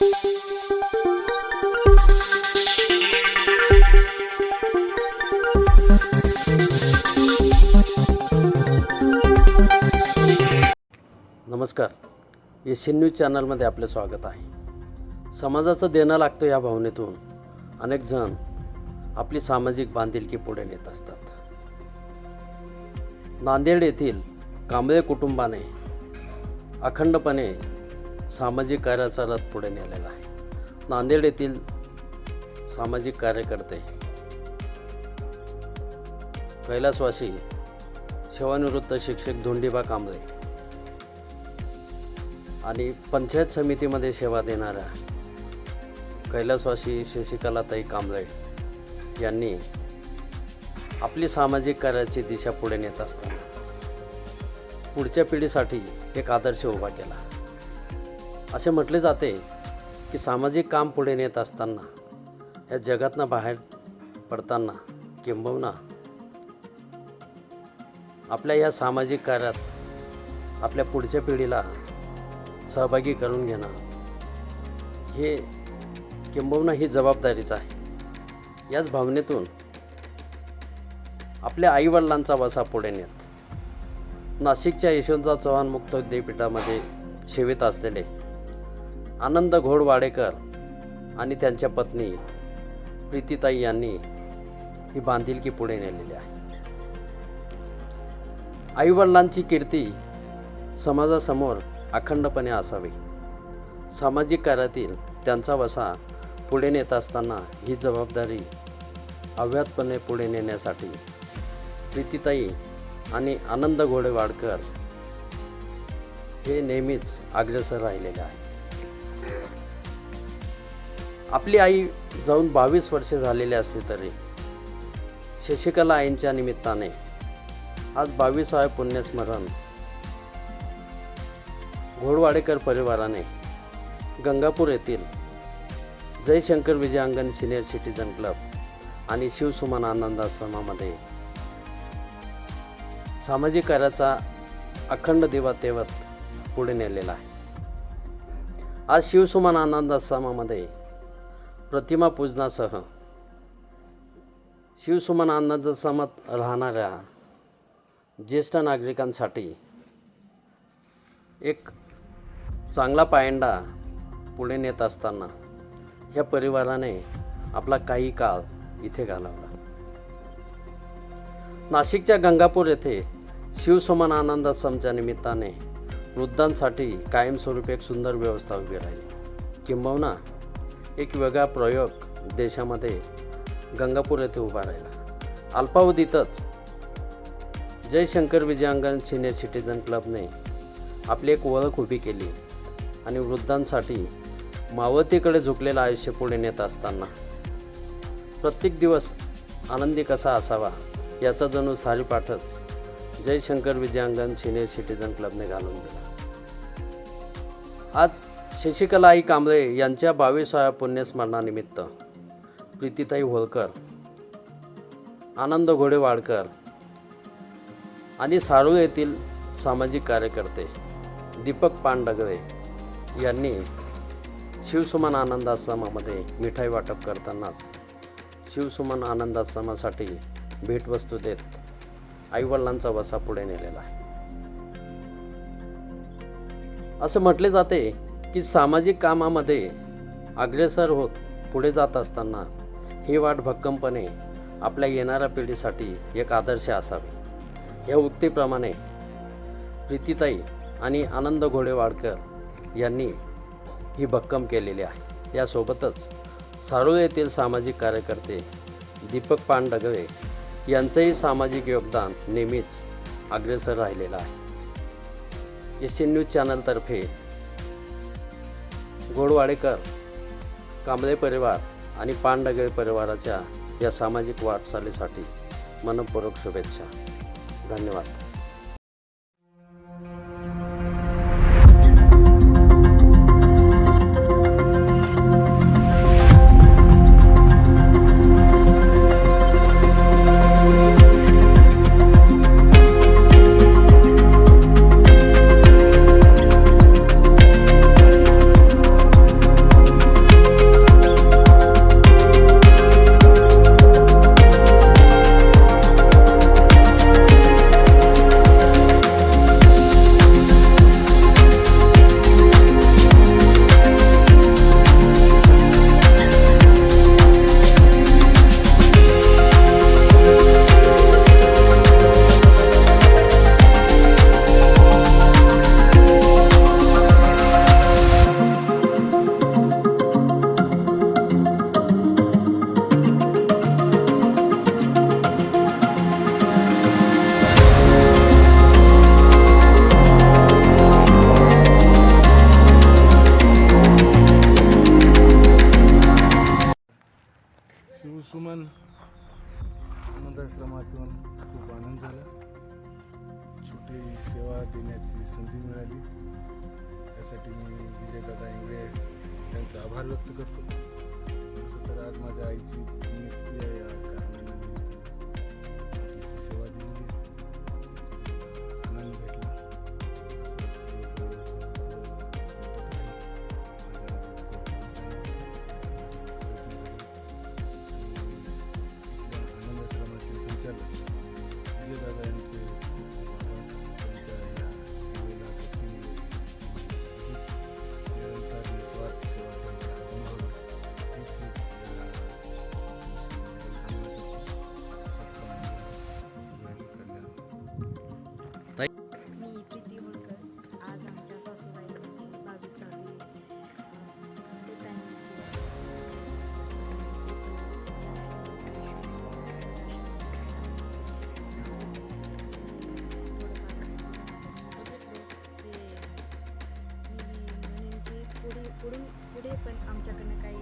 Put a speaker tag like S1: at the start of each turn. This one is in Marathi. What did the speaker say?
S1: नमस्कार, एशियन न्यूज चॅनलमध्ये आपले स्वागत आहे. समाजाचं देणं लागतं या भावनेतून अनेक जण आपली सामाजिक बांधिलकी पुढे नेत असतात. नांदेड येथील कांबळे कुटुंबाने अखंडपणे सामाजिक कार्याचा रथ पुढे नेलेला आहे. नांदेड येथील सामाजिक कार्यकर्ते कैलासवासी सेवानिवृत्त शिक्षक धोंडीबा कांबळे आणि पंचायत समितीमध्ये सेवा देणाऱ्या कैलासवासी शशिकलाताई कांबळे यांनी आपली सामाजिक कार्याची दिशा पुढे नेत असताना पुढच्या पिढीसाठी एक आदर्श उभा केला. असे म्हटले जाते की सामाजिक काम पुढे नेत असताना या जगातनं बाहेर पडताना किंबहुना आपल्या या सामाजिक कार्यात आपल्या पुढच्या पिढीला सहभागी करून घेणं हे किंबहुना ही जबाबदारीच आहे. याच भावनेतून आपल्या आईवडिलांचा वसा पुढे नेत नाशिकच्या यशवंतराव चव्हाण मुक्त विद्यापीठामध्ये सेवेत असलेले आनंद घोडवाडेकर आणि त्यांच्या पत्नी प्रीतीताई यांनी ही बांधिलकी पुढे नेलेली आहे. आईवडिलांची कीर्ती समाजासमोर अखंडपणे असावी. सामाजिक कार्यातील त्यांचा वसा पुढे नेत असताना ही जबाबदारी अव्याहतपणे पुढे नेण्यासाठी प्रीतीताई आणि आनंद घोडवाडकर हे नेहमीच अग्रेसर राहिलेले आहे. आपली आई जाऊन 22 वर्षे झालेली असली तरी शशिकला आईंच्या निमित्ताने आज 22वे पुण्यस्मरण घोडवाडेकर परिवाराने गंगापूर येथील Jaishankar Vijayangan senior citizen club आणि शिवसुमन आनंद आश्रमामध्ये सामाजिक कार्याचा अखंड दिवा तेवत पुढे नेलेला आहे. आज शिवसुमन आनंद आश्रमामध्ये प्रतिमा पूजनासह शिवसुमन आनंद आश्रमात राहणाऱ्या ज्येष्ठ नागरिकांसाठी एक चांगला पायंडा पुढे नेत असताना ह्या परिवाराने आपला काही काळ इथे घालवला. नाशिकच्या गंगापूर येथे शिवसुमन आनंद आश्रमच्या निमित्ताने वृद्धांसाठी कायमस्वरूपी एक सुंदर व्यवस्था उभी राहिली. किंबहुना एक वेगळा प्रयोग देशामध्ये गंगापूर येथे उभा राहिला. अल्पावधीतच जयशंकर विजयांगण सिनियर सिटीजन क्लबने आपली एक ओळख उभी केली आणि वृद्धांसाठी मावळतीकडे झुकलेलं आयुष्य पुढे नेत असताना प्रत्येक दिवस आनंदी कसा असावा याचा जणू सारीपाठच जयशंकर विजयांगण सिनियर सिटीजन क्लबने घालून दिला. आज शशिकलाताई कांबळे यांच्या 22व्या पुण्यस्मरणानिमित्त प्रीतीताई होळकर, आनंद घोडवाडकर आणि सारोळ येथील सामाजिक कार्यकर्ते दीपक पांडगळे यांनी शिवसुमन आनंद आश्रमामध्ये मिठाई वाटप करतानाच शिवसुमन आनंद आश्रमासाठी भेटवस्तू देत आईवडिलांचा वसा पुढे नेलेला आहे. असं म्हटले जाते की सामाजिक कामामध्ये अग्रेसर होत पुढे जात असताना ही वाट भक्कमपणे आपल्या येणाऱ्या पिढीसाठी एक आदर्श असावी. या उक्तीप्रमाणे प्रीतीताई आणि आनंद घोडवाडकर यांनी ही भक्कम केलेली आहे. यासोबतच सारोळ येथील सामाजिक कार्यकर्ते दीपक पांडगळे यांचंही सामाजिक योगदान नेहमीच अग्रेसर राहिलेलं आहे. एशियन न्यूज चॅनलतर्फे घोडवाडेकर, कांबळे परिवार आणि पांडगळे परिवाराच्या या सामाजिक वाटचालीसाठी मनपूर्वक शुभेच्छा. धन्यवाद.
S2: मन अनाथाश्रमातून खूप आनंद झाला. छोटी सेवा देण्याची संधी मिळाली. त्यासाठी मी विजयदादा इंगळे यांचा आभार व्यक्त करतो. तसं तर आज माझ्या आईची पुण्यतिथी आहे. या कारणाने मी इथं छोटीशी सेवा दिली. आनंद भेटला. असंच भेटत राहील. माझ्या आनंदाश्रमाचे संचालक विजयदादा यांचे खूप आभार. त्यांच्या या सेवेला गती निरंतर निस्वार्थ सेवा त्यांच्या हातून होईल. हीच सगळ्यांनी कल्याण.
S3: मी प्रीती होळकर. आज आमच्या सासूबाईंची 22वी पुढे पण आमच्याकडनं काही